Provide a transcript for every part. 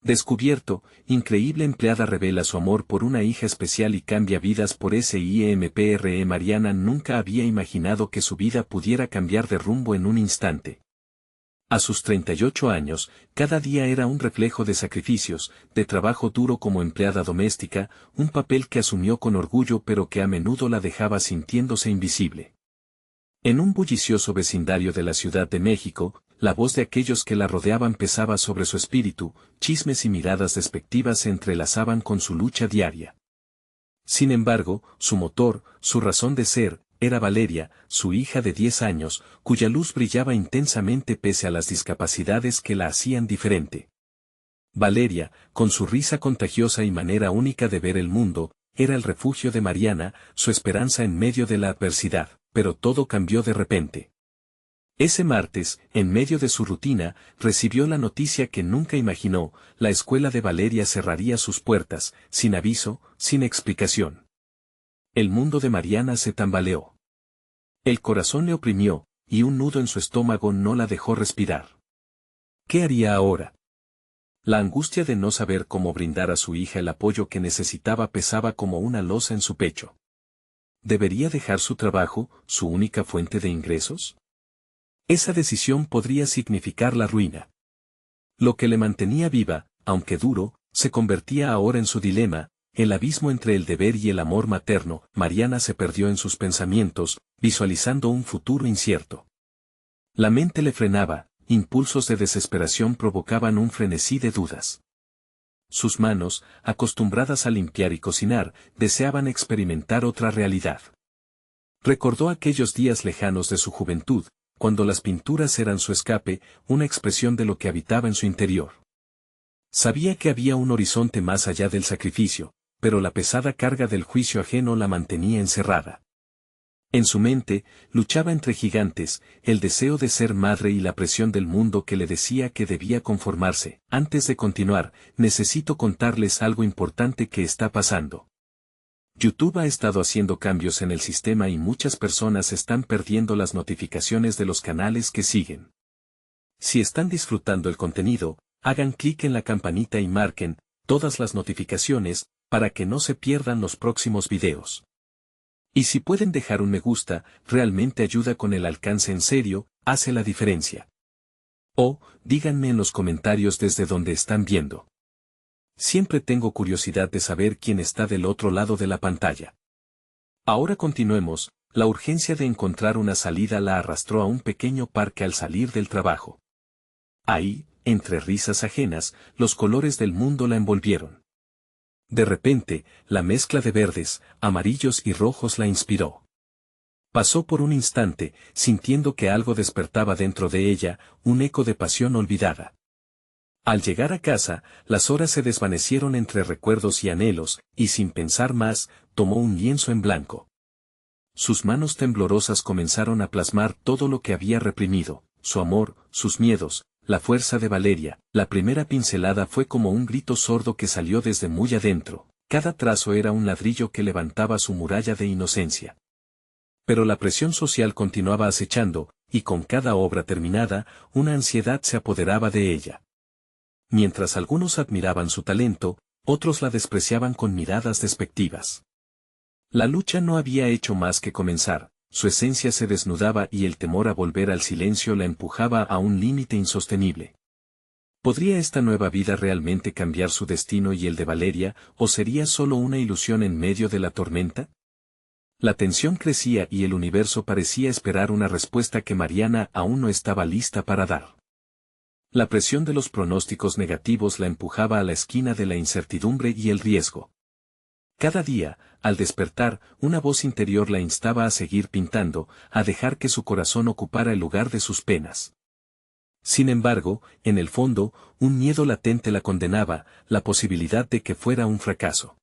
Descubierto, increíble empleada revela su amor por una hija especial y cambia vidas por SIMPRE. Mariana nunca había imaginado que su vida pudiera cambiar de rumbo en un instante. A sus 38 años, cada día era un reflejo de sacrificios, de trabajo duro como empleada doméstica, un papel que asumió con orgullo pero que a menudo la dejaba sintiéndose invisible. En un bullicioso vecindario de la Ciudad de México, la voz de aquellos que la rodeaban pesaba sobre su espíritu, chismes y miradas despectivas se entrelazaban con su lucha diaria. Sin embargo, su motor, su razón de ser, era Valeria, su hija de 10 años, cuya luz brillaba intensamente pese a las discapacidades que la hacían diferente. Valeria, con su risa contagiosa y manera única de ver el mundo, era el refugio de Mariana, su esperanza en medio de la adversidad, pero todo cambió de repente. Ese martes, en medio de su rutina, recibió la noticia que nunca imaginó: la escuela de Valeria cerraría sus puertas, sin aviso, sin explicación. El mundo de Mariana se tambaleó. El corazón le oprimió, y un nudo en su estómago no la dejó respirar. ¿Qué haría ahora? La angustia de no saber cómo brindar a su hija el apoyo que necesitaba pesaba como una losa en su pecho. ¿Debería dejar su trabajo, su única fuente de ingresos? Esa decisión podría significar la ruina. Lo que le mantenía viva, aunque duro, se convertía ahora en su dilema, el abismo entre el deber y el amor materno. Mariana se perdió en sus pensamientos, visualizando un futuro incierto. La mente le frenaba, impulsos de desesperación provocaban un frenesí de dudas. Sus manos, acostumbradas a limpiar y cocinar, deseaban experimentar otra realidad. Recordó aquellos días lejanos de su juventud, cuando las pinturas eran su escape, una expresión de lo que habitaba en su interior. Sabía que había un horizonte más allá del sacrificio, pero la pesada carga del juicio ajeno la mantenía encerrada. En su mente, luchaba entre gigantes, el deseo de ser madre y la presión del mundo que le decía que debía conformarse. Antes de continuar, necesito contarles algo importante que está pasando. YouTube ha estado haciendo cambios en el sistema y muchas personas están perdiendo las notificaciones de los canales que siguen. Si están disfrutando el contenido, hagan clic en la campanita y marquen todas las notificaciones, para que no se pierdan los próximos videos. Y si pueden dejar un me gusta, realmente ayuda con el alcance, en serio, hace la diferencia. O, díganme en los comentarios desde donde están viendo. Siempre tengo curiosidad de saber quién está del otro lado de la pantalla. Ahora continuemos. La urgencia de encontrar una salida la arrastró a un pequeño parque al salir del trabajo. Ahí, entre risas ajenas, los colores del mundo la envolvieron. De repente, la mezcla de verdes, amarillos y rojos la inspiró. Pasó por un instante, sintiendo que algo despertaba dentro de ella, un eco de pasión olvidada. Al llegar a casa, las horas se desvanecieron entre recuerdos y anhelos, y sin pensar más, tomó un lienzo en blanco. Sus manos temblorosas comenzaron a plasmar todo lo que había reprimido: su amor, sus miedos, la fuerza de Valeria. La primera pincelada fue como un grito sordo que salió desde muy adentro. Cada trazo era un ladrillo que levantaba su muralla de inocencia. Pero la presión social continuaba acechando, y con cada obra terminada, una ansiedad se apoderaba de ella. Mientras algunos admiraban su talento, otros la despreciaban con miradas despectivas. La lucha no había hecho más que comenzar. Su esencia se desnudaba y el temor a volver al silencio la empujaba a un límite insostenible. ¿Podría esta nueva vida realmente cambiar su destino y el de Valeria, o sería solo una ilusión en medio de la tormenta? La tensión crecía y el universo parecía esperar una respuesta que Mariana aún no estaba lista para dar. La presión de los pronósticos negativos la empujaba a la esquina de la incertidumbre y el riesgo. Cada día, al despertar, una voz interior la instaba a seguir pintando, a dejar que su corazón ocupara el lugar de sus penas. Sin embargo, en el fondo, un miedo latente la condenaba, la posibilidad de que fuera un fracaso.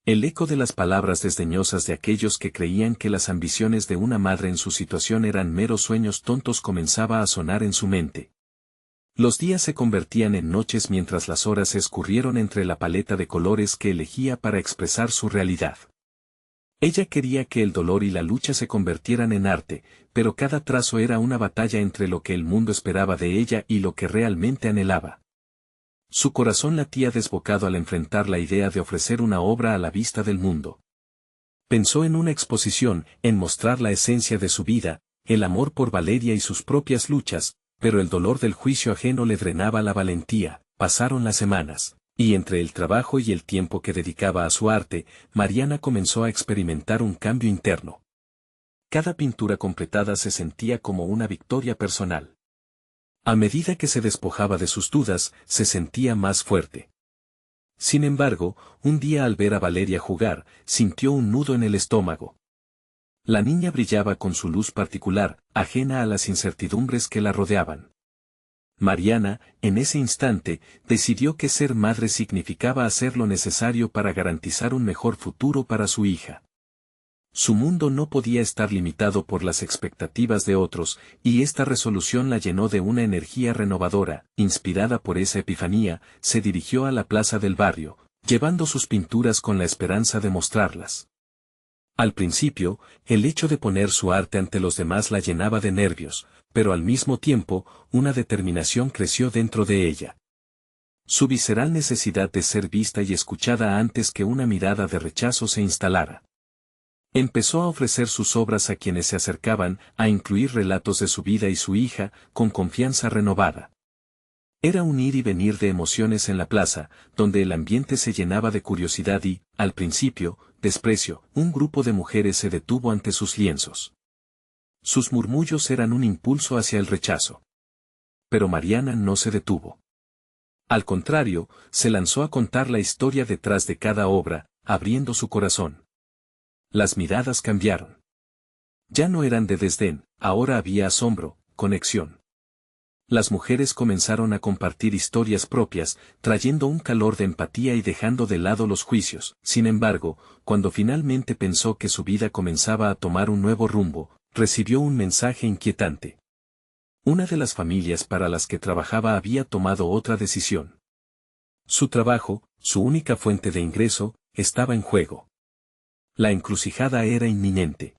El eco de las palabras desdeñosas de aquellos que creían que las ambiciones de una madre en su situación eran meros sueños tontos comenzaba a sonar en su mente. Los días se convertían en noches mientras las horas se escurrieron entre la paleta de colores que elegía para expresar su realidad. Ella quería que el dolor y la lucha se convirtieran en arte, pero cada trazo era una batalla entre lo que el mundo esperaba de ella y lo que realmente anhelaba. Su corazón latía desbocado al enfrentar la idea de ofrecer una obra a la vista del mundo. Pensó en una exposición, en mostrar la esencia de su vida, el amor por Valeria y sus propias luchas, pero el dolor del juicio ajeno le drenaba la valentía. Pasaron las semanas, y entre el trabajo y el tiempo que dedicaba a su arte, Mariana comenzó a experimentar un cambio interno. Cada pintura completada se sentía como una victoria personal. A medida que se despojaba de sus dudas, se sentía más fuerte. Sin embargo, un día al ver a Valeria jugar, sintió un nudo en el estómago. La niña brillaba con su luz particular, ajena a las incertidumbres que la rodeaban. Mariana, en ese instante, decidió que ser madre significaba hacer lo necesario para garantizar un mejor futuro para su hija. Su mundo no podía estar limitado por las expectativas de otros, y esta resolución la llenó de una energía renovadora. Inspirada por esa epifanía, se dirigió a la plaza del barrio, llevando sus pinturas con la esperanza de mostrarlas. Al principio, el hecho de poner su arte ante los demás la llenaba de nervios, pero al mismo tiempo, una determinación creció dentro de ella. Su visceral necesidad de ser vista y escuchada antes que una mirada de rechazo se instalara. Empezó a ofrecer sus obras a quienes se acercaban, a incluir relatos de su vida y su hija, con confianza renovada. Era un ir y venir de emociones en la plaza, donde el ambiente se llenaba de curiosidad y, al principio, desprecio. Un grupo de mujeres se detuvo ante sus lienzos. Sus murmullos eran un impulso hacia el rechazo. Pero Mariana no se detuvo. Al contrario, se lanzó a contar la historia detrás de cada obra, abriendo su corazón. Las miradas cambiaron. Ya no eran de desdén, ahora había asombro, conexión. Las mujeres comenzaron a compartir historias propias, trayendo un calor de empatía y dejando de lado los juicios. Sin embargo, cuando finalmente pensó que su vida comenzaba a tomar un nuevo rumbo, recibió un mensaje inquietante. Una de las familias para las que trabajaba había tomado otra decisión. Su trabajo, su única fuente de ingreso, estaba en juego. La encrucijada era inminente.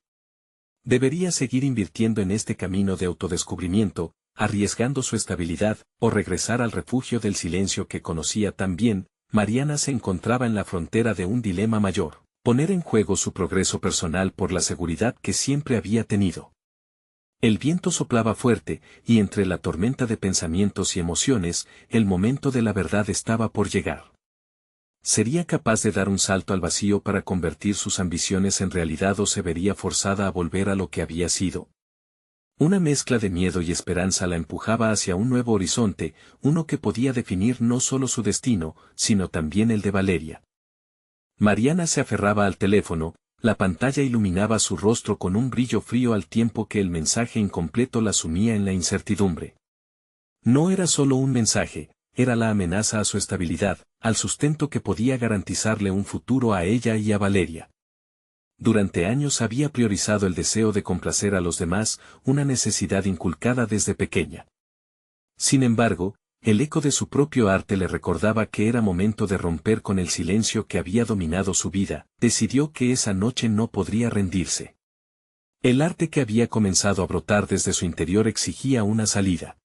Debería seguir invirtiendo en este camino de autodescubrimiento, arriesgando su estabilidad, o regresar al refugio del silencio que conocía tan bien. Mariana se encontraba en la frontera de un dilema mayor: poner en juego su progreso personal por la seguridad que siempre había tenido. El viento soplaba fuerte, y entre la tormenta de pensamientos y emociones, el momento de la verdad estaba por llegar. ¿Sería capaz de dar un salto al vacío para convertir sus ambiciones en realidad o se vería forzada a volver a lo que había sido? Una mezcla de miedo y esperanza la empujaba hacia un nuevo horizonte, uno que podía definir no solo su destino, sino también el de Valeria. Mariana se aferraba al teléfono, la pantalla iluminaba su rostro con un brillo frío al tiempo que el mensaje incompleto la sumía en la incertidumbre. No era solo un mensaje, era la amenaza a su estabilidad, al sustento que podía garantizarle un futuro a ella y a Valeria. Durante años había priorizado el deseo de complacer a los demás, una necesidad inculcada desde pequeña. Sin embargo, el eco de su propio arte le recordaba que era momento de romper con el silencio que había dominado su vida. Decidió que esa noche no podría rendirse. El arte que había comenzado a brotar desde su interior exigía una salida.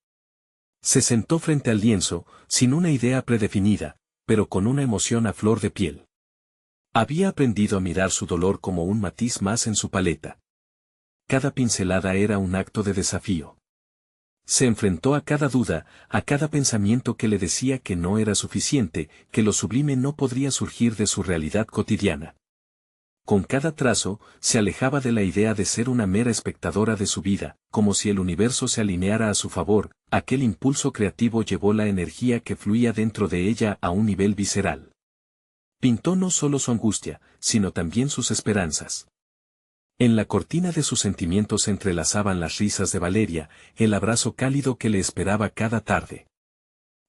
Se sentó frente al lienzo, sin una idea predefinida, pero con una emoción a flor de piel. Había aprendido a mirar su dolor como un matiz más en su paleta. Cada pincelada era un acto de desafío. Se enfrentó a cada duda, a cada pensamiento que le decía que no era suficiente, que lo sublime no podría surgir de su realidad cotidiana. Con cada trazo, se alejaba de la idea de ser una mera espectadora de su vida, como si el universo se alineara a su favor. Aquel impulso creativo llevó la energía que fluía dentro de ella a un nivel visceral. Pintó no solo su angustia, sino también sus esperanzas. En la cortina de sus sentimientos se entrelazaban las risas de Valeria, el abrazo cálido que le esperaba cada tarde.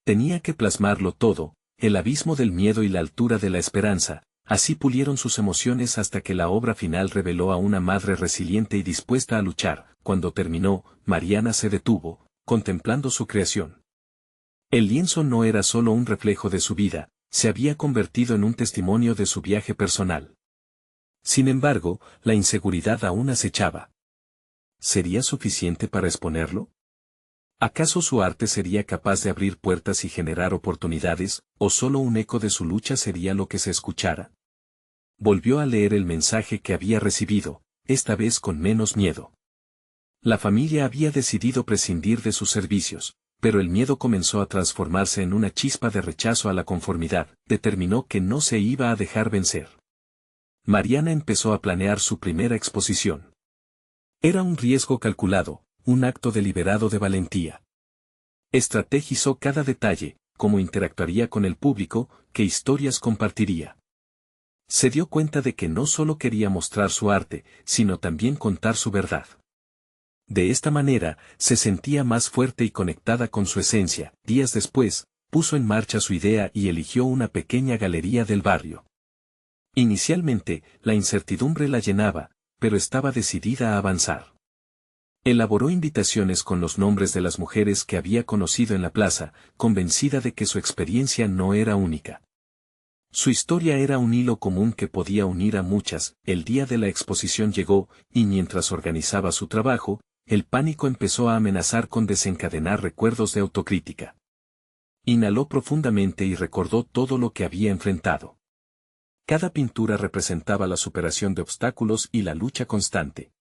Tenía que plasmarlo todo, el abismo del miedo y la altura de la esperanza. Así pulieron sus emociones hasta que la obra final reveló a una madre resiliente y dispuesta a luchar. Cuando terminó, Mariana se detuvo, contemplando su creación. El lienzo no era solo un reflejo de su vida, se había convertido en un testimonio de su viaje personal. Sin embargo, la inseguridad aún acechaba. ¿Sería suficiente para exponerlo? ¿Acaso su arte sería capaz de abrir puertas y generar oportunidades, o solo un eco de su lucha sería lo que se escuchara? Volvió a leer el mensaje que había recibido, esta vez con menos miedo. La familia había decidido prescindir de sus servicios, pero el miedo comenzó a transformarse en una chispa de rechazo a la conformidad. Determinó que no se iba a dejar vencer. Mariana empezó a planear su primera exposición. Era un riesgo calculado, un acto deliberado de valentía. Estrategizó cada detalle, cómo interactuaría con el público, qué historias compartiría. Se dio cuenta de que no solo quería mostrar su arte, sino también contar su verdad. De esta manera, se sentía más fuerte y conectada con su esencia. Días después, puso en marcha su idea y eligió una pequeña galería del barrio. Inicialmente, la incertidumbre la llenaba, pero estaba decidida a avanzar. Elaboró invitaciones con los nombres de las mujeres que había conocido en la plaza, convencida de que su experiencia no era única. Su historia era un hilo común que podía unir a muchas. El día de la exposición llegó, y mientras organizaba su trabajo, el pánico empezó a amenazar con desencadenar recuerdos de autocrítica. Inhaló profundamente y recordó todo lo que había enfrentado. Cada pintura representaba la superación de obstáculos y la lucha constante.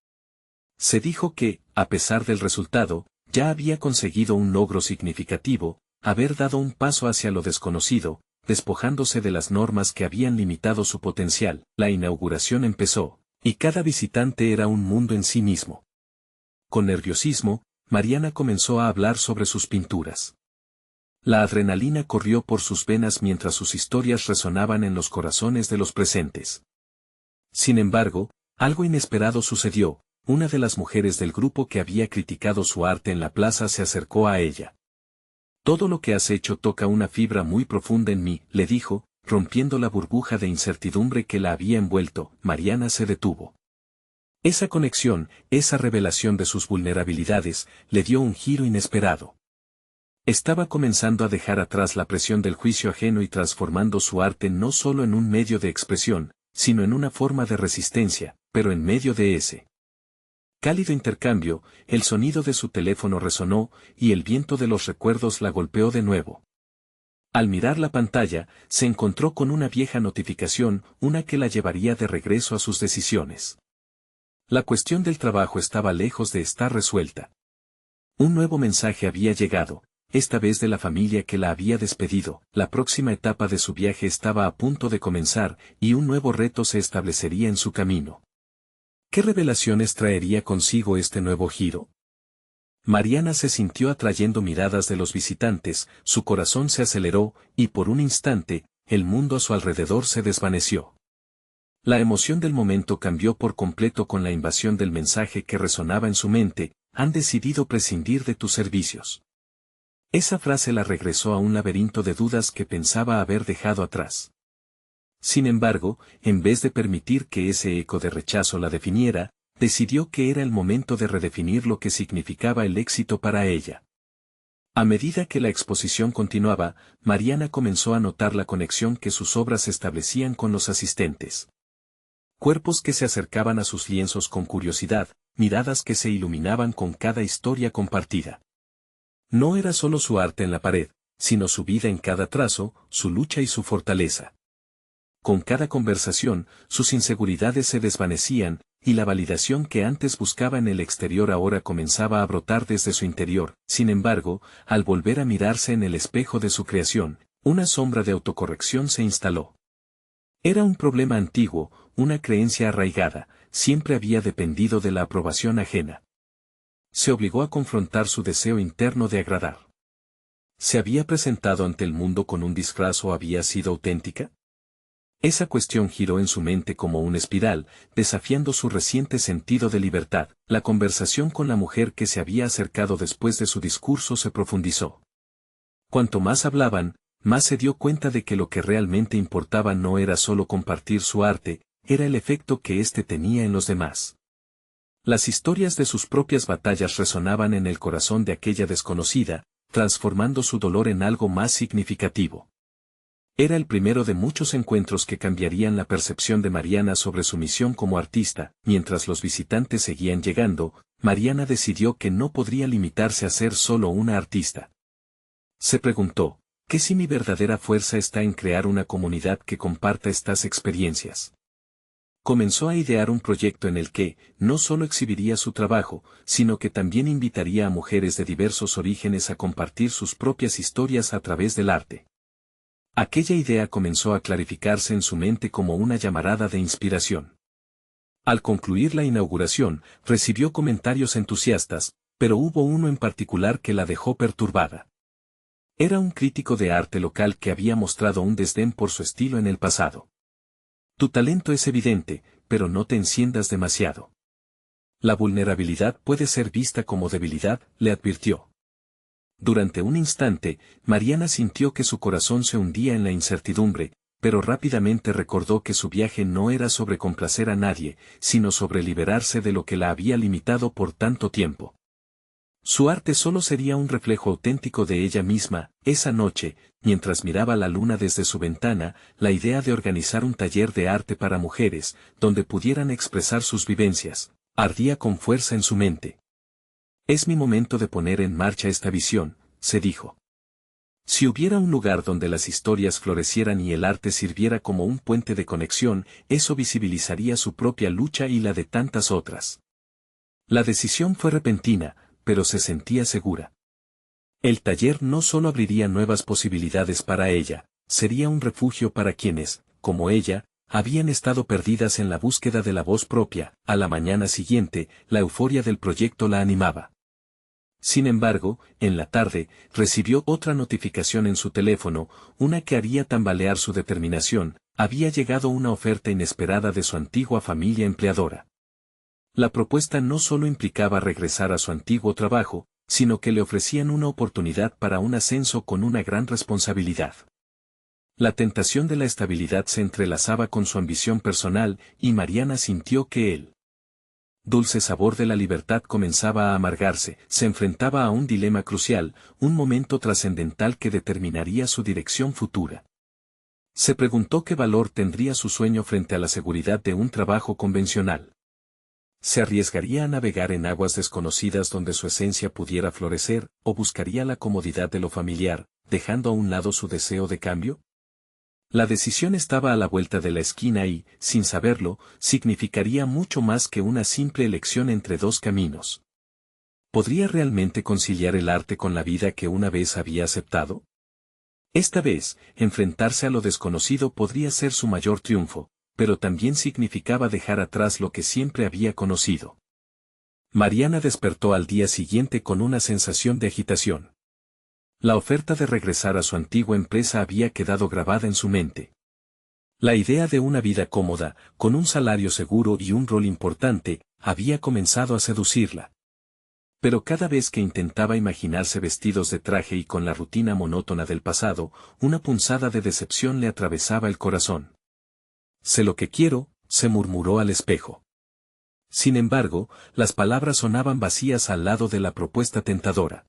Se dijo que, a pesar del resultado, ya había conseguido un logro significativo, haber dado un paso hacia lo desconocido, despojándose de las normas que habían limitado su potencial. La inauguración empezó, y cada visitante era un mundo en sí mismo. Con nerviosismo, Mariana comenzó a hablar sobre sus pinturas. La adrenalina corrió por sus venas mientras sus historias resonaban en los corazones de los presentes. Sin embargo, algo inesperado sucedió. Una de las mujeres del grupo que había criticado su arte en la plaza se acercó a ella. «Todo lo que has hecho toca una fibra muy profunda en mí», le dijo, rompiendo la burbuja de incertidumbre que la había envuelto. Mariana se detuvo. Esa conexión, esa revelación de sus vulnerabilidades, le dio un giro inesperado. Estaba comenzando a dejar atrás la presión del juicio ajeno y transformando su arte no solo en un medio de expresión, sino en una forma de resistencia. Pero en medio de ese cálido intercambio, el sonido de su teléfono resonó, y el viento de los recuerdos la golpeó de nuevo. Al mirar la pantalla, se encontró con una vieja notificación, una que la llevaría de regreso a sus decisiones. La cuestión del trabajo estaba lejos de estar resuelta. Un nuevo mensaje había llegado, esta vez de la familia que la había despedido. La próxima etapa de su viaje estaba a punto de comenzar, y un nuevo reto se establecería en su camino. ¿Qué revelaciones traería consigo este nuevo giro? Mariana se sintió atrayendo miradas de los visitantes, su corazón se aceleró, y por un instante, el mundo a su alrededor se desvaneció. La emoción del momento cambió por completo con la invasión del mensaje que resonaba en su mente: «Han decidido prescindir de tus servicios». Esa frase la regresó a un laberinto de dudas que pensaba haber dejado atrás. Sin embargo, en vez de permitir que ese eco de rechazo la definiera, decidió que era el momento de redefinir lo que significaba el éxito para ella. A medida que la exposición continuaba, Mariana comenzó a notar la conexión que sus obras establecían con los asistentes. Cuerpos que se acercaban a sus lienzos con curiosidad, miradas que se iluminaban con cada historia compartida. No era solo su arte en la pared, sino su vida en cada trazo, su lucha y su fortaleza. Con cada conversación, sus inseguridades se desvanecían, y la validación que antes buscaba en el exterior ahora comenzaba a brotar desde su interior. Sin embargo, al volver a mirarse en el espejo de su creación, una sombra de autocorrección se instaló. Era un problema antiguo, una creencia arraigada, siempre había dependido de la aprobación ajena. Se obligó a confrontar su deseo interno de agradar. ¿Se había presentado ante el mundo con un disfraz o había sido auténtica? Esa cuestión giró en su mente como una espiral, desafiando su reciente sentido de libertad. La conversación con la mujer que se había acercado después de su discurso se profundizó. Cuanto más hablaban, más se dio cuenta de que lo que realmente importaba no era solo compartir su arte, era el efecto que éste tenía en los demás. Las historias de sus propias batallas resonaban en el corazón de aquella desconocida, transformando su dolor en algo más significativo. Era el primero de muchos encuentros que cambiarían la percepción de Mariana sobre su misión como artista. Mientras los visitantes seguían llegando, Mariana decidió que no podría limitarse a ser solo una artista. Se preguntó, ¿qué si mi verdadera fuerza está en crear una comunidad que comparta estas experiencias? Comenzó a idear un proyecto en el que, no solo exhibiría su trabajo, sino que también invitaría a mujeres de diversos orígenes a compartir sus propias historias a través del arte. Aquella idea comenzó a clarificarse en su mente como una llamarada de inspiración. Al concluir la inauguración, recibió comentarios entusiastas, pero hubo uno en particular que la dejó perturbada. Era un crítico de arte local que había mostrado un desdén por su estilo en el pasado. Tu talento es evidente, pero no te enciendas demasiado. La vulnerabilidad puede ser vista como debilidad, le advirtió. Durante un instante, Mariana sintió que su corazón se hundía en la incertidumbre, pero rápidamente recordó que su viaje no era sobre complacer a nadie, sino sobre liberarse de lo que la había limitado por tanto tiempo. Su arte solo sería un reflejo auténtico de ella misma. Esa noche, mientras miraba la luna desde su ventana, la idea de organizar un taller de arte para mujeres, donde pudieran expresar sus vivencias, ardía con fuerza en su mente. Es mi momento de poner en marcha esta visión, se dijo. Si hubiera un lugar donde las historias florecieran y el arte sirviera como un puente de conexión, eso visibilizaría su propia lucha y la de tantas otras. La decisión fue repentina, pero se sentía segura. El taller no solo abriría nuevas posibilidades para ella, sería un refugio para quienes, como ella, habían estado perdidas en la búsqueda de la voz propia. A la mañana siguiente, la euforia del proyecto la animaba. Sin embargo, en la tarde, recibió otra notificación en su teléfono, una que haría tambalear su determinación. Había llegado una oferta inesperada de su antigua familia empleadora. La propuesta no solo implicaba regresar a su antiguo trabajo, sino que le ofrecían una oportunidad para un ascenso con una gran responsabilidad. La tentación de la estabilidad se entrelazaba con su ambición personal, y Mariana sintió que el dulce sabor de la libertad comenzaba a amargarse. Se enfrentaba a un dilema crucial, un momento trascendental que determinaría su dirección futura. Se preguntó qué valor tendría su sueño frente a la seguridad de un trabajo convencional. ¿Se arriesgaría a navegar en aguas desconocidas donde su esencia pudiera florecer, o buscaría la comodidad de lo familiar, dejando a un lado su deseo de cambio? La decisión estaba a la vuelta de la esquina y, sin saberlo, significaría mucho más que una simple elección entre dos caminos. ¿Podría realmente conciliar el arte con la vida que una vez había aceptado? Esta vez, enfrentarse a lo desconocido podría ser su mayor triunfo, pero también significaba dejar atrás lo que siempre había conocido. Mariana despertó al día siguiente con una sensación de agitación. La oferta de regresar a su antigua empresa había quedado grabada en su mente. La idea de una vida cómoda, con un salario seguro y un rol importante, había comenzado a seducirla. Pero cada vez que intentaba imaginarse vestidos de traje y con la rutina monótona del pasado, una punzada de decepción le atravesaba el corazón. Sé lo que quiero, se murmuró al espejo. Sin embargo, las palabras sonaban vacías al lado de la propuesta tentadora.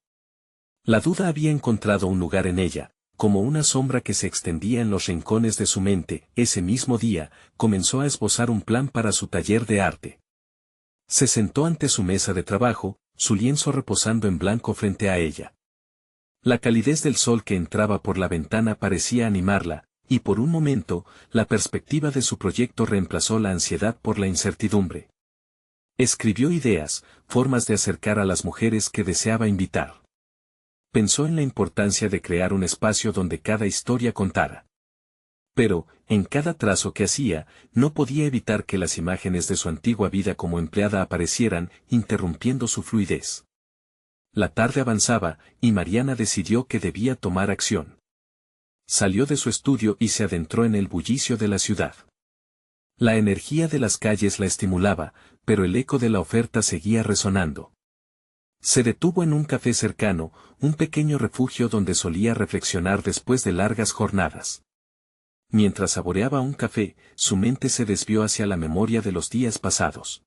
La duda había encontrado un lugar en ella, como una sombra que se extendía en los rincones de su mente. Ese mismo día, comenzó a esbozar un plan para su taller de arte. Se sentó ante su mesa de trabajo, su lienzo reposando en blanco frente a ella. La calidez del sol que entraba por la ventana parecía animarla, y por un momento, la perspectiva de su proyecto reemplazó la ansiedad por la incertidumbre. Escribió ideas, formas de acercar a las mujeres que deseaba invitar. Pensó en la importancia de crear un espacio donde cada historia contara. Pero, en cada trazo que hacía, no podía evitar que las imágenes de su antigua vida como empleada aparecieran, interrumpiendo su fluidez. La tarde avanzaba, y Mariana decidió que debía tomar acción. Salió de su estudio y se adentró en el bullicio de la ciudad. La energía de las calles la estimulaba, pero el eco de la oferta seguía resonando. Se detuvo en un café cercano, un pequeño refugio donde solía reflexionar después de largas jornadas. Mientras saboreaba un café, su mente se desvió hacia la memoria de los días pasados.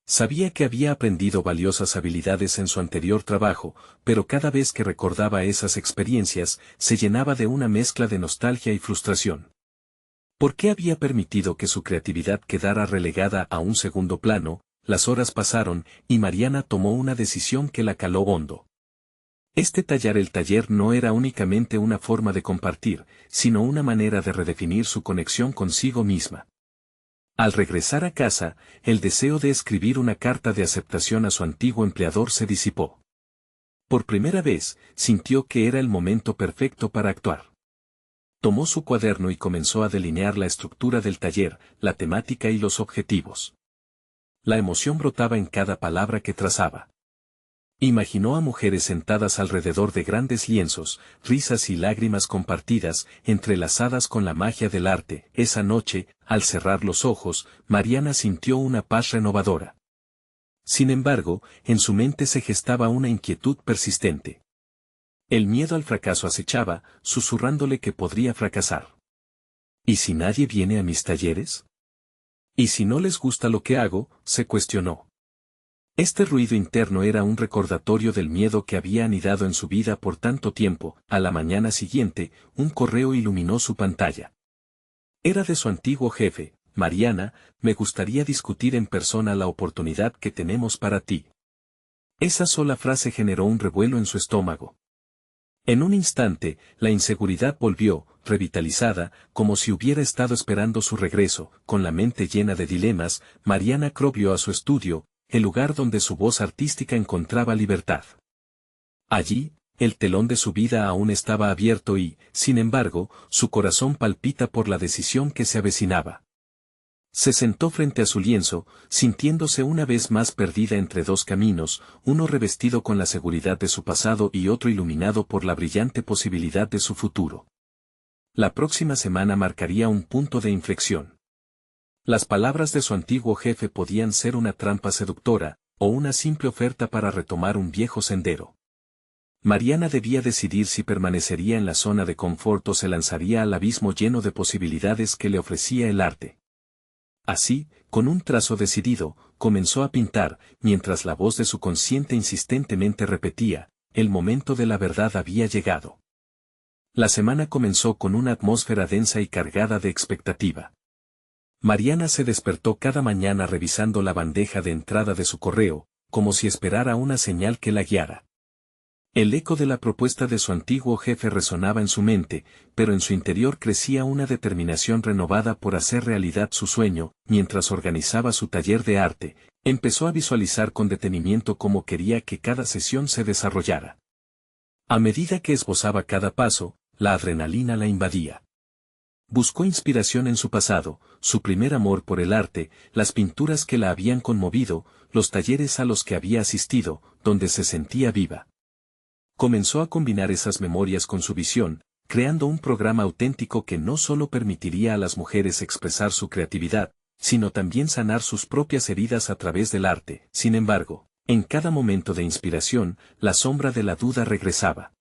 Sabía que había aprendido valiosas habilidades en su anterior trabajo, pero cada vez que recordaba esas experiencias, se llenaba de una mezcla de nostalgia y frustración. ¿Por qué había permitido que su creatividad quedara relegada a un segundo plano? las horas pasaron, y Mariana tomó una decisión que la caló hondo. Tallar el taller no era únicamente una forma de compartir, sino una manera de redefinir su conexión consigo misma. Al regresar a casa, el deseo de escribir una carta de aceptación a su antiguo empleador se disipó. Por primera vez, sintió que era el momento perfecto para actuar. Tomó su cuaderno y comenzó a delinear la estructura del taller, la temática y los objetivos. La emoción brotaba en cada palabra que trazaba. Imaginó a mujeres sentadas alrededor de grandes lienzos, risas y lágrimas compartidas, entrelazadas con la magia del arte. Esa noche, al cerrar los ojos, Mariana sintió una paz renovadora. Sin embargo, en su mente se gestaba una inquietud persistente. El miedo al fracaso acechaba, susurrándole que podría fracasar. ¿Y si nadie viene a mis talleres? ¿Y si no les gusta lo que hago?, se cuestionó. Este ruido interno era un recordatorio del miedo que había anidado en su vida por tanto tiempo. A la mañana siguiente, un correo iluminó su pantalla. Era de su antiguo jefe: Mariana, me gustaría discutir en persona la oportunidad que tenemos para ti. Esa sola frase generó un revuelo en su estómago. En un instante, la inseguridad volvió, revitalizada, como si hubiera estado esperando su regreso. Con la mente llena de dilemas, Mariana corrió a su estudio, el lugar donde su voz artística encontraba libertad. Allí, el telón de su vida aún estaba abierto y, sin embargo, su corazón palpita por la decisión que se avecinaba. Se sentó frente a su lienzo, sintiéndose una vez más perdida entre dos caminos, uno revestido con la seguridad de su pasado y otro iluminado por la brillante posibilidad de su futuro. La próxima semana marcaría un punto de inflexión. Las palabras de su antiguo jefe podían ser una trampa seductora, o una simple oferta para retomar un viejo sendero. Mariana debía decidir si permanecería en la zona de confort o se lanzaría al abismo lleno de posibilidades que le ofrecía el arte. Así, con un trazo decidido, comenzó a pintar, mientras la voz de su consciente insistentemente repetía: el momento de la verdad había llegado. La semana comenzó con una atmósfera densa y cargada de expectativa. Mariana se despertó cada mañana revisando la bandeja de entrada de su correo, como si esperara una señal que la guiara. El eco de la propuesta de su antiguo jefe resonaba en su mente, pero en su interior crecía una determinación renovada por hacer realidad su sueño. Mientras organizaba su taller de arte, empezó a visualizar con detenimiento cómo quería que cada sesión se desarrollara. A medida que esbozaba cada paso, la adrenalina la invadía. Buscó inspiración en su pasado, su primer amor por el arte, las pinturas que la habían conmovido, los talleres a los que había asistido, donde se sentía viva. Comenzó a combinar esas memorias con su visión, creando un programa auténtico que no solo permitiría a las mujeres expresar su creatividad, sino también sanar sus propias heridas a través del arte. Sin embargo, en cada momento de inspiración, la sombra de la duda regresaba.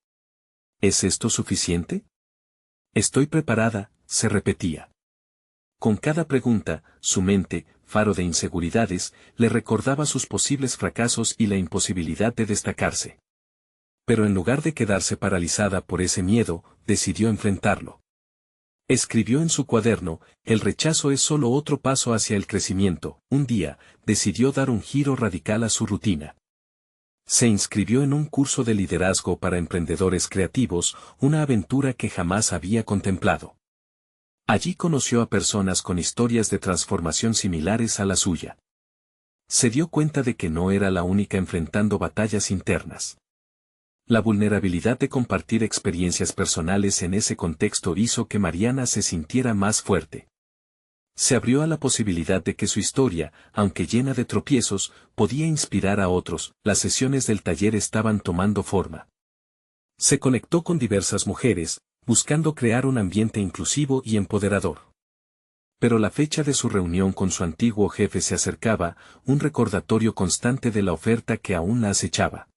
¿Es esto suficiente? ¿Estoy preparada?, se repetía. Con cada pregunta, su mente, faro de inseguridades, le recordaba sus posibles fracasos y la imposibilidad de destacarse. Pero en lugar de quedarse paralizada por ese miedo, decidió enfrentarlo. Escribió en su cuaderno: el rechazo es solo otro paso hacia el crecimiento. Un día, decidió dar un giro radical a su rutina. Se inscribió en un curso de liderazgo para emprendedores creativos, una aventura que jamás había contemplado. Allí conoció a personas con historias de transformación similares a la suya. Se dio cuenta de que no era la única enfrentando batallas internas. La vulnerabilidad de compartir experiencias personales en ese contexto hizo que Mariana se sintiera más fuerte. Se abrió a la posibilidad de que su historia, aunque llena de tropiezos, podía inspirar a otros. Las sesiones del taller estaban tomando forma. Se conectó con diversas mujeres, buscando crear un ambiente inclusivo y empoderador. Pero la fecha de su reunión con su antiguo jefe se acercaba, un recordatorio constante de la oferta que aún la acechaba.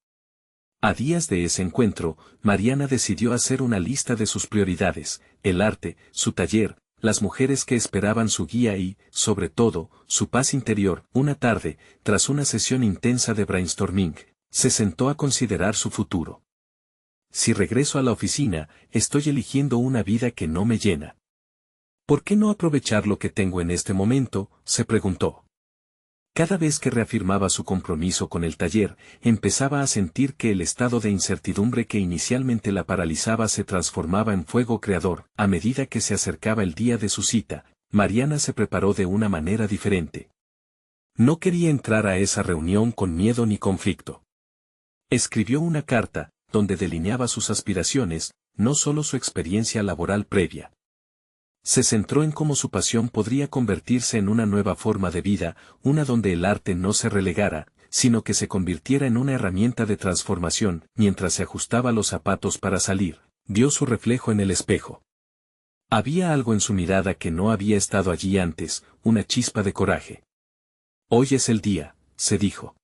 A días de ese encuentro, Mariana decidió hacer una lista de sus prioridades: el arte, su taller, las mujeres que esperaban su guía y, sobre todo, su paz interior. Una tarde, tras una sesión intensa de brainstorming, se sentó a considerar su futuro. Si regreso a la oficina, estoy eligiendo una vida que no me llena. ¿Por qué no aprovechar lo que tengo en este momento?, se preguntó. Cada vez que reafirmaba su compromiso con el taller, empezaba a sentir que el estado de incertidumbre que inicialmente la paralizaba se transformaba en fuego creador. A medida que se acercaba el día de su cita, Mariana se preparó de una manera diferente. No quería entrar a esa reunión con miedo ni conflicto. Escribió una carta, donde delineaba sus aspiraciones, no solo su experiencia laboral previa. Se centró en cómo su pasión podría convertirse en una nueva forma de vida, una donde el arte no se relegara, sino que se convirtiera en una herramienta de transformación. Mientras se ajustaba los zapatos para salir, vio su reflejo en el espejo. Había algo en su mirada que no había estado allí antes, una chispa de coraje. Hoy es el día, se dijo.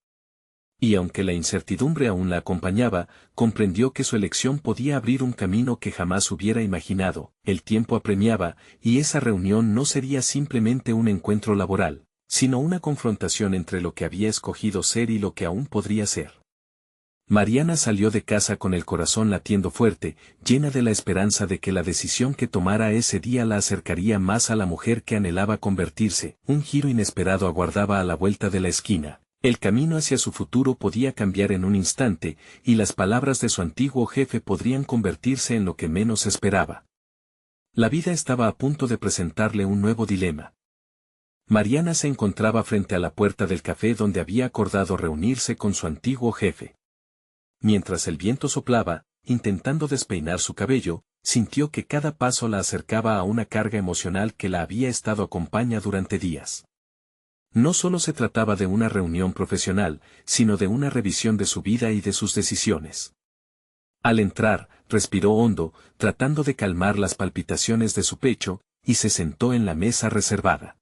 Y aunque la incertidumbre aún la acompañaba, comprendió que su elección podía abrir un camino que jamás hubiera imaginado. El tiempo apremiaba, y esa reunión no sería simplemente un encuentro laboral, sino una confrontación entre lo que había escogido ser y lo que aún podría ser. Mariana salió de casa con el corazón latiendo fuerte, llena de la esperanza de que la decisión que tomara ese día la acercaría más a la mujer que anhelaba convertirse. Un giro inesperado aguardaba a la vuelta de la esquina. El camino hacia su futuro podía cambiar en un instante, y las palabras de su antiguo jefe podrían convertirse en lo que menos esperaba. La vida estaba a punto de presentarle un nuevo dilema. Mariana se encontraba frente a la puerta del café donde había acordado reunirse con su antiguo jefe. Mientras el viento soplaba, intentando despeinar su cabello, sintió que cada paso la acercaba a una carga emocional que la había estado acompañando durante días. No solo se trataba de una reunión profesional, sino de una revisión de su vida y de sus decisiones. Al entrar, respiró hondo, tratando de calmar las palpitaciones de su pecho, y se sentó en la mesa reservada.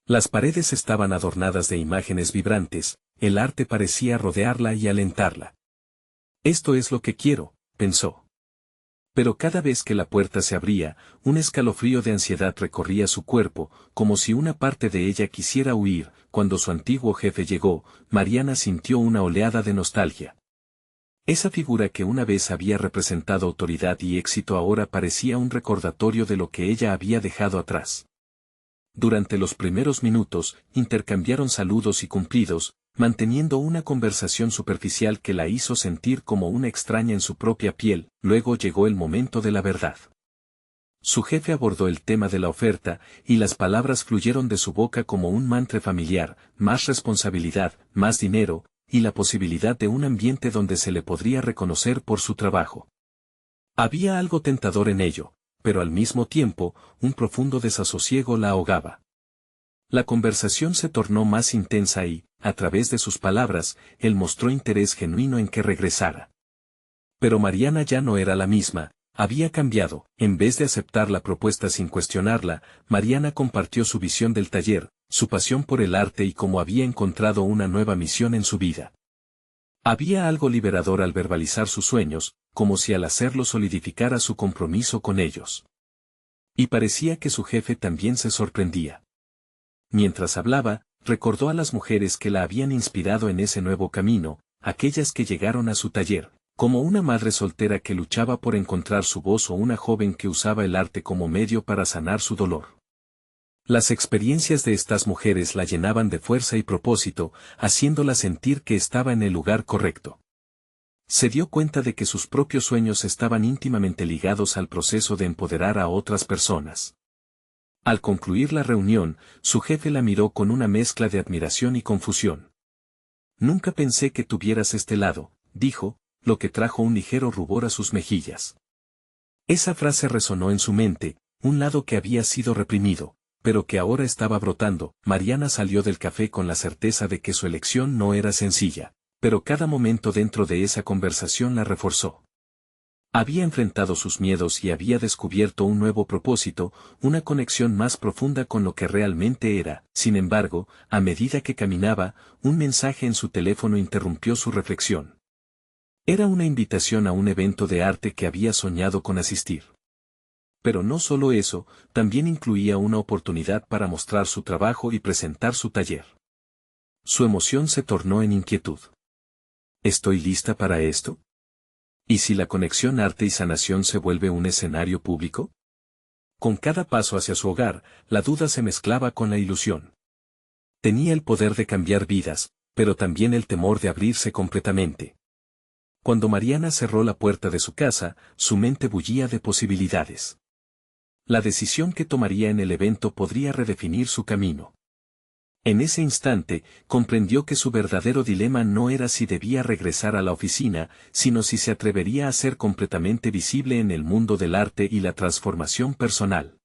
Las paredes estaban adornadas de imágenes vibrantes, el arte parecía rodearla y alentarla. Esto es lo que quiero, pensó. Pero cada vez que la puerta se abría, un escalofrío de ansiedad recorría su cuerpo, como si una parte de ella quisiera huir. Cuando su antiguo jefe llegó, Mariana sintió una oleada de nostalgia. Esa figura que una vez había representado autoridad y éxito ahora parecía un recordatorio de lo que ella había dejado atrás. Durante los primeros minutos, intercambiaron saludos y cumplidos, manteniendo una conversación superficial que la hizo sentir como una extraña en su propia piel. Luego llegó el momento de la verdad. Su jefe abordó el tema de la oferta, y las palabras fluyeron de su boca como un mantra familiar: más responsabilidad, más dinero, y la posibilidad de un ambiente donde se le podría reconocer por su trabajo. Había algo tentador en ello, pero al mismo tiempo, un profundo desasosiego la ahogaba. La conversación se tornó más intensa y, a través de sus palabras, él mostró interés genuino en que regresara. Pero Mariana ya no era la misma, había cambiado. En vez de aceptar la propuesta sin cuestionarla, Mariana compartió su visión del taller, su pasión por el arte y cómo había encontrado una nueva misión en su vida. Había algo liberador al verbalizar sus sueños, como si al hacerlo solidificara su compromiso con ellos. Y parecía que su jefe también se sorprendía. Mientras hablaba, recordó a las mujeres que la habían inspirado en ese nuevo camino, aquellas que llegaron a su taller, como una madre soltera que luchaba por encontrar su voz o una joven que usaba el arte como medio para sanar su dolor. Las experiencias de estas mujeres la llenaban de fuerza y propósito, haciéndola sentir que estaba en el lugar correcto. Se dio cuenta de que sus propios sueños estaban íntimamente ligados al proceso de empoderar a otras personas. Al concluir la reunión, su jefe la miró con una mezcla de admiración y confusión. Nunca pensé que tuvieras este lado, dijo, lo que trajo un ligero rubor a sus mejillas. Esa frase resonó en su mente, un lado que había sido reprimido, pero que ahora estaba brotando. Mariana salió del café con la certeza de que su elección no era sencilla, pero cada momento dentro de esa conversación la reforzó. Había enfrentado sus miedos y había descubierto un nuevo propósito, una conexión más profunda con lo que realmente era. Sin embargo, a medida que caminaba, un mensaje en su teléfono interrumpió su reflexión. Era una invitación a un evento de arte que había soñado con asistir. Pero no solo eso, también incluía una oportunidad para mostrar su trabajo y presentar su taller. Su emoción se tornó en inquietud. ¿Estoy lista para esto? ¿Y si la conexión arte y sanación se vuelve un escenario público? Con cada paso hacia su hogar, la duda se mezclaba con la ilusión. Tenía el poder de cambiar vidas, pero también el temor de abrirse completamente. Cuando Mariana cerró la puerta de su casa, su mente bullía de posibilidades. La decisión que tomaría en el evento podría redefinir su camino. En ese instante, comprendió que su verdadero dilema no era si debía regresar a la oficina, sino si se atrevería a ser completamente visible en el mundo del arte y la transformación personal.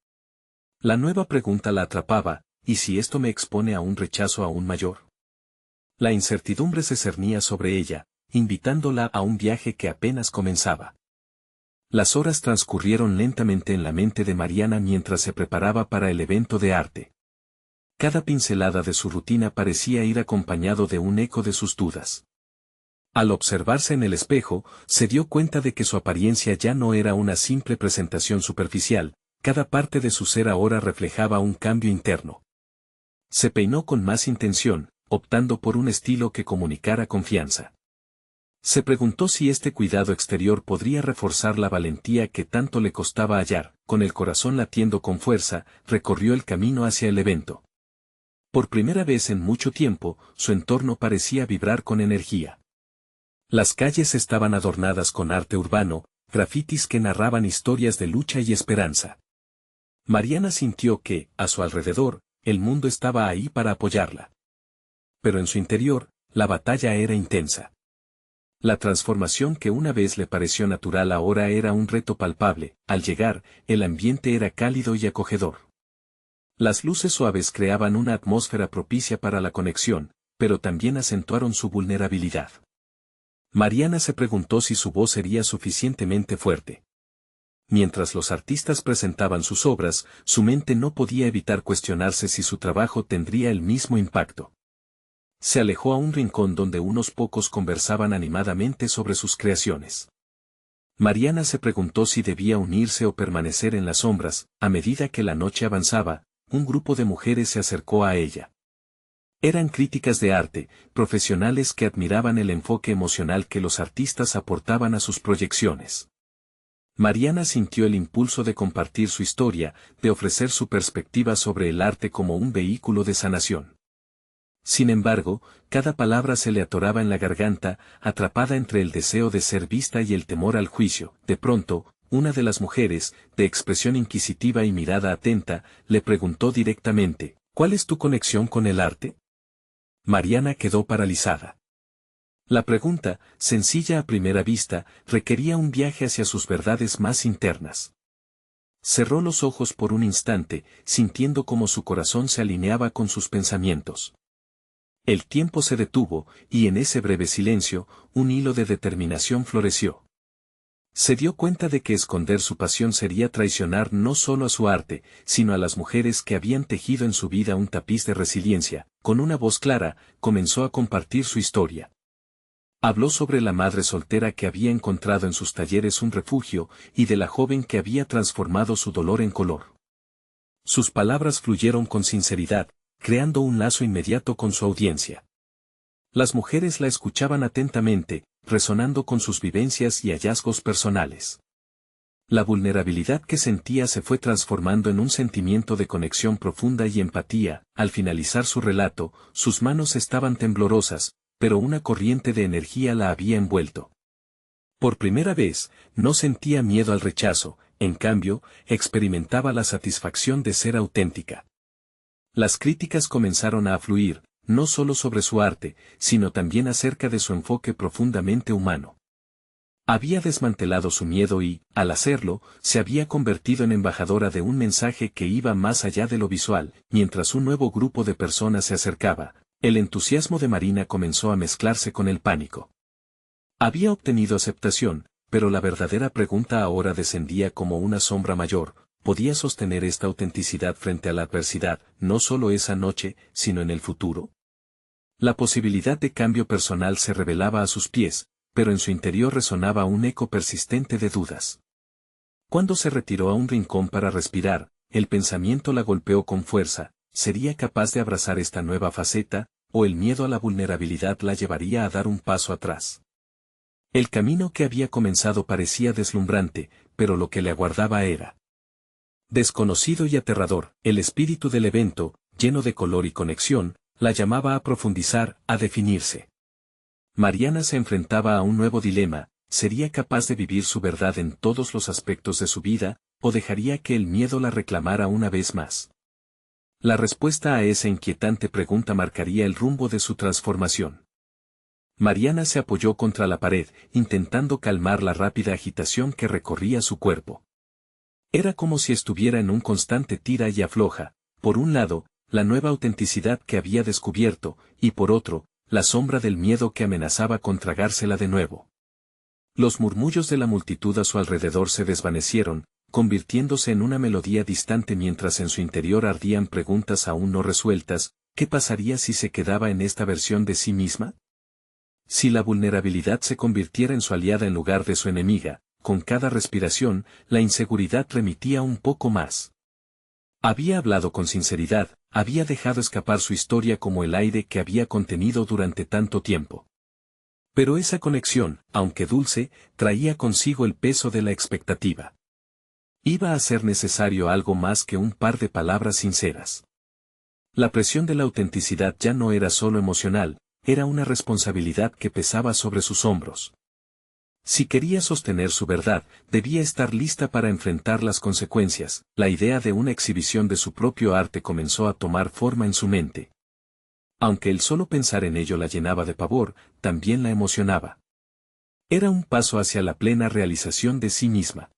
La nueva pregunta la atrapaba: ¿y si esto me expone a un rechazo aún mayor? La incertidumbre se cernía sobre ella, invitándola a un viaje que apenas comenzaba. Las horas transcurrieron lentamente en la mente de Mariana mientras se preparaba para el evento de arte. Cada pincelada de su rutina parecía ir acompañado de un eco de sus dudas. Al observarse en el espejo, se dio cuenta de que su apariencia ya no era una simple presentación superficial, cada parte de su ser ahora reflejaba un cambio interno. Se peinó con más intención, optando por un estilo que comunicara confianza. Se preguntó si este cuidado exterior podría reforzar la valentía que tanto le costaba hallar. Con el corazón latiendo con fuerza, recorrió el camino hacia el evento. Por primera vez en mucho tiempo, su entorno parecía vibrar con energía. Las calles estaban adornadas con arte urbano, grafitis que narraban historias de lucha y esperanza. Mariana sintió que, a su alrededor, el mundo estaba ahí para apoyarla. Pero en su interior, la batalla era intensa. La transformación que una vez le pareció natural ahora era un reto palpable. Al llegar, el ambiente era cálido y acogedor. Las luces suaves creaban una atmósfera propicia para la conexión, pero también acentuaron su vulnerabilidad. Mariana se preguntó si su voz sería suficientemente fuerte. Mientras los artistas presentaban sus obras, su mente no podía evitar cuestionarse si su trabajo tendría el mismo impacto. Se alejó a un rincón donde unos pocos conversaban animadamente sobre sus creaciones. Mariana se preguntó si debía unirse o permanecer en las sombras. A medida que la noche avanzaba, un grupo de mujeres se acercó a ella. Eran críticas de arte, profesionales que admiraban el enfoque emocional que los artistas aportaban a sus proyecciones. Mariana sintió el impulso de compartir su historia, de ofrecer su perspectiva sobre el arte como un vehículo de sanación. Sin embargo, cada palabra se le atoraba en la garganta, atrapada entre el deseo de ser vista y el temor al juicio. De pronto, una de las mujeres, de expresión inquisitiva y mirada atenta, le preguntó directamente: ¿cuál es tu conexión con el arte? Mariana quedó paralizada. La pregunta, sencilla a primera vista, requería un viaje hacia sus verdades más internas. Cerró los ojos por un instante, sintiendo cómo su corazón se alineaba con sus pensamientos. El tiempo se detuvo, y en ese breve silencio, un hilo de determinación floreció. Se dio cuenta de que esconder su pasión sería traicionar no solo a su arte, sino a las mujeres que habían tejido en su vida un tapiz de resiliencia. Con una voz clara, comenzó a compartir su historia. Habló sobre la madre soltera que había encontrado en sus talleres un refugio, y de la joven que había transformado su dolor en color. Sus palabras fluyeron con sinceridad, creando un lazo inmediato con su audiencia. Las mujeres la escuchaban atentamente, resonando con sus vivencias y hallazgos personales. La vulnerabilidad que sentía se fue transformando en un sentimiento de conexión profunda y empatía. Al finalizar su relato, sus manos estaban temblorosas, pero una corriente de energía la había envuelto. Por primera vez, no sentía miedo al rechazo, en cambio, experimentaba la satisfacción de ser auténtica. Las críticas comenzaron a afluir, no solo sobre su arte, sino también acerca de su enfoque profundamente humano. Había desmantelado su miedo y, al hacerlo, se había convertido en embajadora de un mensaje que iba más allá de lo visual. Mientras un nuevo grupo de personas se acercaba, el entusiasmo de Marina comenzó a mezclarse con el pánico. Había obtenido aceptación, pero la verdadera pregunta ahora descendía como una sombra mayor: ¿podía sostener esta autenticidad frente a la adversidad, no solo esa noche, sino en el futuro? La posibilidad de cambio personal se revelaba a sus pies, pero en su interior resonaba un eco persistente de dudas. Cuando se retiró a un rincón para respirar, el pensamiento la golpeó con fuerza: ¿sería capaz de abrazar esta nueva faceta, o el miedo a la vulnerabilidad la llevaría a dar un paso atrás? El camino que había comenzado parecía deslumbrante, pero lo que le aguardaba era desconocido y aterrador. El espíritu del evento, lleno de color y conexión, La llamaba a profundizar, a definirse. Mariana se enfrentaba a un nuevo dilema: ¿sería capaz de vivir su verdad en todos los aspectos de su vida, o dejaría que el miedo la reclamara una vez más? La respuesta a esa inquietante pregunta marcaría el rumbo de su transformación. Mariana se apoyó contra la pared, intentando calmar la rápida agitación que recorría su cuerpo. Era como si estuviera en un constante tira y afloja, por un lado, la nueva autenticidad que había descubierto, y por otro, la sombra del miedo que amenazaba con tragársela de nuevo. Los murmullos de la multitud a su alrededor se desvanecieron, convirtiéndose en una melodía distante mientras en su interior ardían preguntas aún no resueltas: ¿qué pasaría si se quedaba en esta versión de sí misma? Si la vulnerabilidad se convirtiera en su aliada en lugar de su enemiga, con cada respiración, la inseguridad remitía un poco más. Había hablado con sinceridad, había dejado escapar su historia como el aire que había contenido durante tanto tiempo. Pero esa conexión, aunque dulce, traía consigo el peso de la expectativa. Iba a ser necesario algo más que un par de palabras sinceras. La presión de la autenticidad ya no era solo emocional, era una responsabilidad que pesaba sobre sus hombros. Si quería sostener su verdad, debía estar lista para enfrentar las consecuencias. La idea de una exhibición de su propio arte comenzó a tomar forma en su mente. Aunque el solo pensar en ello la llenaba de pavor, también la emocionaba. Era un paso hacia la plena realización de sí misma.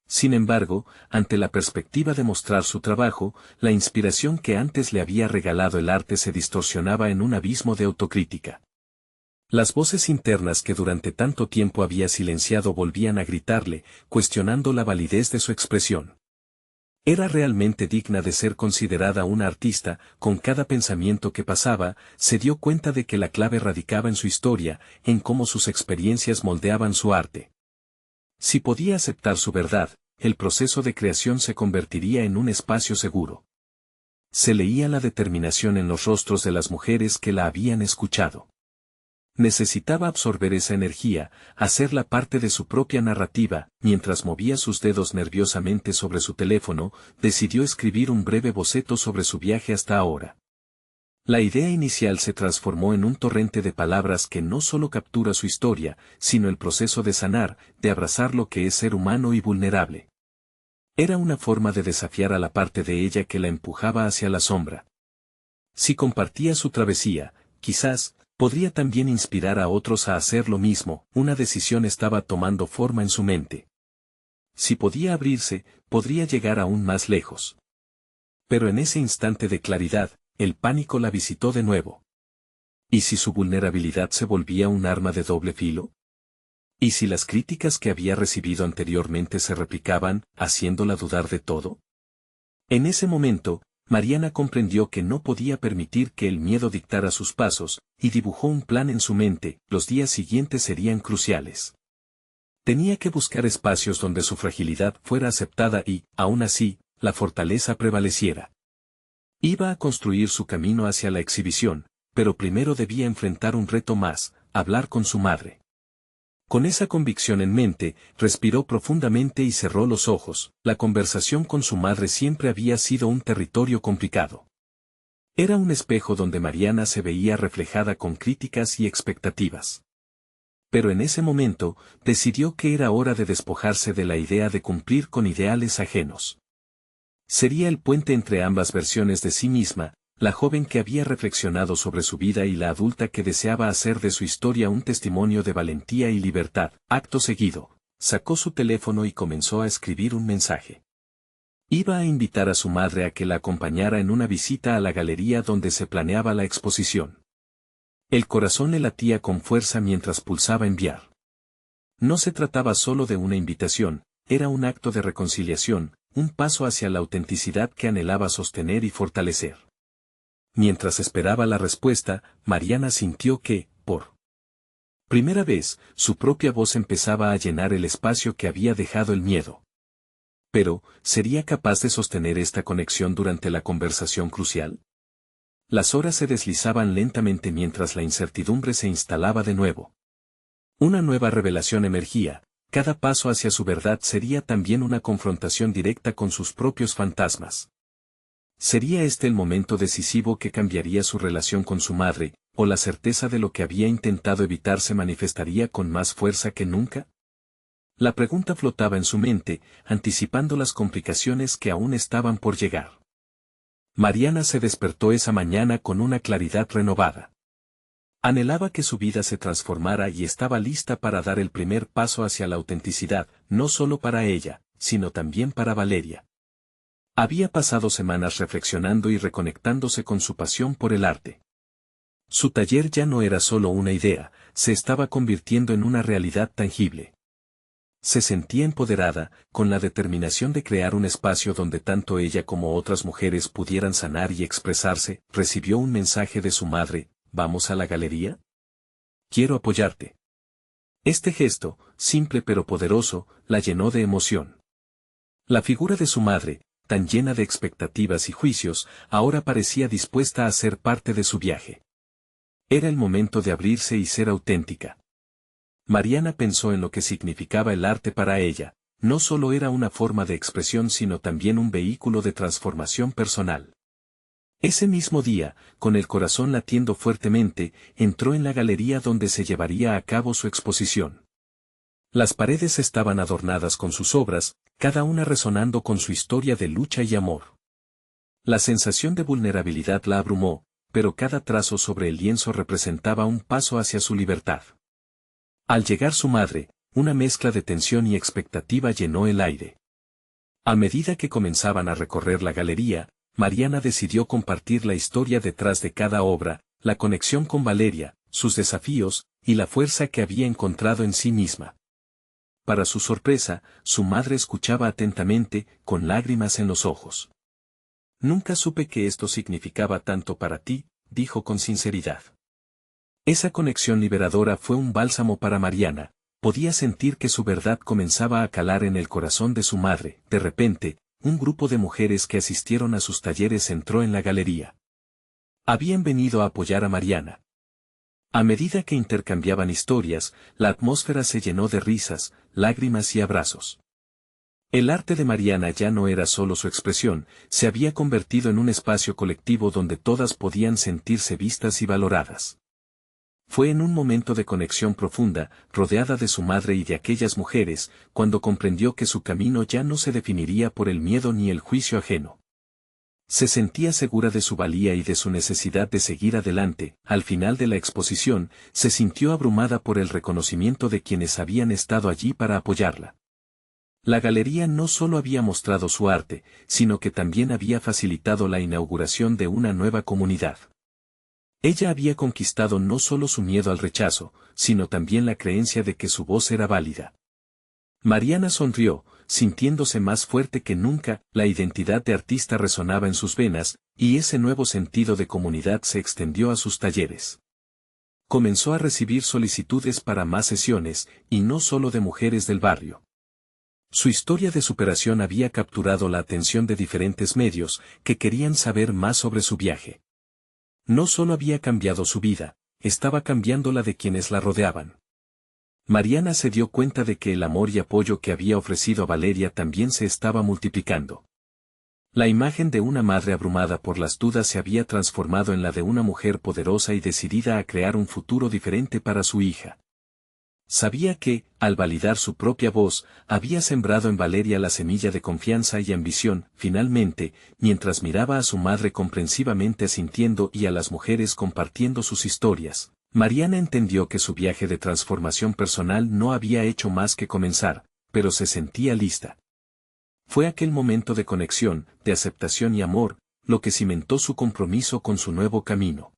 Sin embargo, ante la perspectiva de mostrar su trabajo, la inspiración que antes le había regalado el arte se distorsionaba en un abismo de autocrítica. Las voces internas que durante tanto tiempo había silenciado volvían a gritarle, cuestionando la validez de su expresión. ¿Era realmente digna de ser considerada una artista? Con cada pensamiento que pasaba, se dio cuenta de que la clave radicaba en su historia, en cómo sus experiencias moldeaban su arte. Si podía aceptar su verdad, el proceso de creación se convertiría en un espacio seguro. Se leía la determinación en los rostros de las mujeres que la habían escuchado. Necesitaba absorber esa energía, hacerla parte de su propia narrativa. Mientras movía sus dedos nerviosamente sobre su teléfono, decidió escribir un breve boceto sobre su viaje hasta ahora. La idea inicial se transformó en un torrente de palabras que no solo captura su historia, sino el proceso de sanar, de abrazar lo que es ser humano y vulnerable. Era una forma de desafiar a la parte de ella que la empujaba hacia la sombra. Si compartía su travesía, quizás, podría también inspirar a otros a hacer lo mismo. Una decisión estaba tomando forma en su mente. Si podía abrirse, podría llegar aún más lejos. Pero en ese instante de claridad, el pánico la visitó de nuevo. ¿Y si su vulnerabilidad se volvía un arma de doble filo? ¿Y si las críticas que había recibido anteriormente se replicaban, haciéndola dudar de todo? En ese momento, Mariana comprendió que no podía permitir que el miedo dictara sus pasos, y dibujó un plan en su mente. Los días siguientes serían cruciales. Tenía que buscar espacios donde su fragilidad fuera aceptada y, aún así, la fortaleza prevaleciera. Iba a construir su camino hacia la exhibición, pero primero debía enfrentar un reto más: hablar con su madre. Con esa convicción en mente, respiró profundamente y cerró los ojos. La conversación con su madre siempre había sido un territorio complicado. Era un espejo donde Mariana se veía reflejada con críticas y expectativas. Pero en ese momento, decidió que era hora de despojarse de la idea de cumplir con ideales ajenos. Sería el puente entre ambas versiones de sí misma, la joven que había reflexionado sobre su vida y la adulta que deseaba hacer de su historia un testimonio de valentía y libertad. Acto seguido, sacó su teléfono y comenzó a escribir un mensaje. Iba a invitar a su madre a que la acompañara en una visita a la galería donde se planeaba la exposición. El corazón le latía con fuerza mientras pulsaba enviar. No se trataba solo de una invitación, era un acto de reconciliación, un paso hacia la autenticidad que anhelaba sostener y fortalecer. Mientras esperaba la respuesta, Mariana sintió que, por primera vez, su propia voz empezaba a llenar el espacio que había dejado el miedo. Pero, ¿sería capaz de sostener esta conexión durante la conversación crucial? Las horas se deslizaban lentamente mientras la incertidumbre se instalaba de nuevo. Una nueva revelación emergía: cada paso hacia su verdad sería también una confrontación directa con sus propios fantasmas. ¿Sería este el momento decisivo que cambiaría su relación con su madre, o la certeza de lo que había intentado evitar se manifestaría con más fuerza que nunca? La pregunta flotaba en su mente, anticipando las complicaciones que aún estaban por llegar. Mariana se despertó esa mañana con una claridad renovada. Anhelaba que su vida se transformara y estaba lista para dar el primer paso hacia la autenticidad, no solo para ella, sino también para Valeria. Había pasado semanas reflexionando y reconectándose con su pasión por el arte. Su taller ya no era solo una idea, se estaba convirtiendo en una realidad tangible. Se sentía empoderada, con la determinación de crear un espacio donde tanto ella como otras mujeres pudieran sanar y expresarse. Recibió un mensaje de su madre: ¿vamos a la galería? Quiero apoyarte. Este gesto, simple pero poderoso, la llenó de emoción. La figura de su madre, tan llena de expectativas y juicios, ahora parecía dispuesta a ser parte de su viaje. Era el momento de abrirse y ser auténtica. Mariana pensó en lo que significaba el arte para ella. No solo era una forma de expresión sino también un vehículo de transformación personal. Ese mismo día, con el corazón latiendo fuertemente, entró en la galería donde se llevaría a cabo su exposición. Las paredes estaban adornadas con sus obras, cada una resonando con su historia de lucha y amor. La sensación de vulnerabilidad la abrumó, pero cada trazo sobre el lienzo representaba un paso hacia su libertad. Al llegar su madre, una mezcla de tensión y expectativa llenó el aire. A medida que comenzaban a recorrer la galería, Mariana decidió compartir la historia detrás de cada obra, la conexión con Valeria, sus desafíos, y la fuerza que había encontrado en sí misma. Para su sorpresa, su madre escuchaba atentamente, con lágrimas en los ojos. «Nunca supe que esto significaba tanto para ti», dijo con sinceridad. Esa conexión liberadora fue un bálsamo para Mariana. Podía sentir que su verdad comenzaba a calar en el corazón de su madre. De repente, un grupo de mujeres que asistieron a sus talleres entró en la galería. Habían venido a apoyar a Mariana. A medida que intercambiaban historias, la atmósfera se llenó de risas, lágrimas y abrazos. El arte de Mariana ya no era solo su expresión, se había convertido en un espacio colectivo donde todas podían sentirse vistas y valoradas. Fue en un momento de conexión profunda, rodeada de su madre y de aquellas mujeres, cuando comprendió que su camino ya no se definiría por el miedo ni el juicio ajeno. Se sentía segura de su valía y de su necesidad de seguir adelante. Al final de la exposición, se sintió abrumada por el reconocimiento de quienes habían estado allí para apoyarla. La galería no solo había mostrado su arte, sino que también había facilitado la inauguración de una nueva comunidad. Ella había conquistado no solo su miedo al rechazo, sino también la creencia de que su voz era válida. Mariana sonrió, sintiéndose más fuerte que nunca. La identidad de artista resonaba en sus venas, y ese nuevo sentido de comunidad se extendió a sus talleres. Comenzó a recibir solicitudes para más sesiones, y no solo de mujeres del barrio. Su historia de superación había capturado la atención de diferentes medios, que querían saber más sobre su viaje. No solo había cambiado su vida, estaba cambiando la de quienes la rodeaban. Mariana se dio cuenta de que el amor y apoyo que había ofrecido a Valeria también se estaba multiplicando. La imagen de una madre abrumada por las dudas se había transformado en la de una mujer poderosa y decidida a crear un futuro diferente para su hija. Sabía que, al validar su propia voz, había sembrado en Valeria la semilla de confianza y ambición. Finalmente, mientras miraba a su madre comprensivamente asintiendo y a las mujeres compartiendo sus historias, Mariana entendió que su viaje de transformación personal no había hecho más que comenzar, pero se sentía lista. Fue aquel momento de conexión, de aceptación y amor, lo que cimentó su compromiso con su nuevo camino.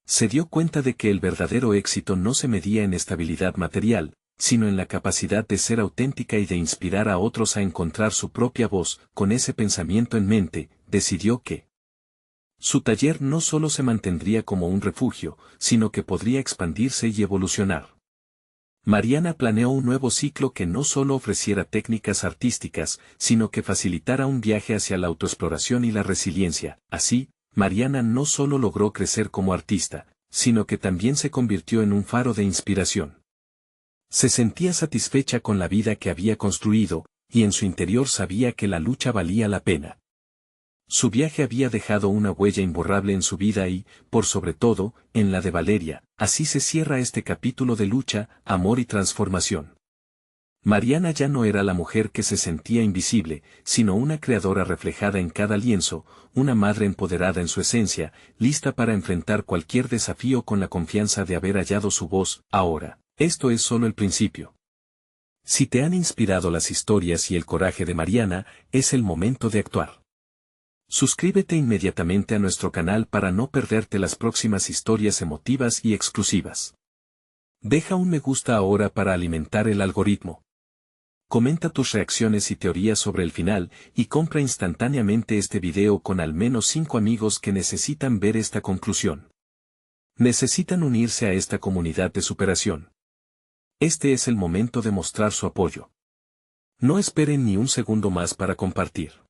Se dio cuenta de que el verdadero éxito no se medía en estabilidad material, sino en la capacidad de ser auténtica y de inspirar a otros a encontrar su propia voz. Con ese pensamiento en mente, decidió que su taller no solo se mantendría como un refugio, sino que podría expandirse y evolucionar. Mariana planeó un nuevo ciclo que no solo ofreciera técnicas artísticas, sino que facilitara un viaje hacia la autoexploración y la resiliencia. Así, Mariana no solo logró crecer como artista, sino que también se convirtió en un faro de inspiración. Se sentía satisfecha con la vida que había construido, y en su interior sabía que la lucha valía la pena. Su viaje había dejado una huella imborrable en su vida y, por sobre todo, en la de Valeria. Así se cierra este capítulo de lucha, amor y transformación. Mariana ya no era la mujer que se sentía invisible, sino una creadora reflejada en cada lienzo, una madre empoderada en su esencia, lista para enfrentar cualquier desafío con la confianza de haber hallado su voz. Ahora, esto es solo el principio. Si te han inspirado las historias y el coraje de Mariana, es el momento de actuar. Suscríbete inmediatamente a nuestro canal para no perderte las próximas historias emotivas y exclusivas. Deja un me gusta ahora para alimentar el algoritmo. Comenta tus reacciones y teorías sobre el final, y compra instantáneamente este video con al menos 5 amigos que necesitan ver esta conclusión. Necesitan unirse a esta comunidad de superación. Este es el momento de mostrar su apoyo. No esperen ni un segundo más para compartir.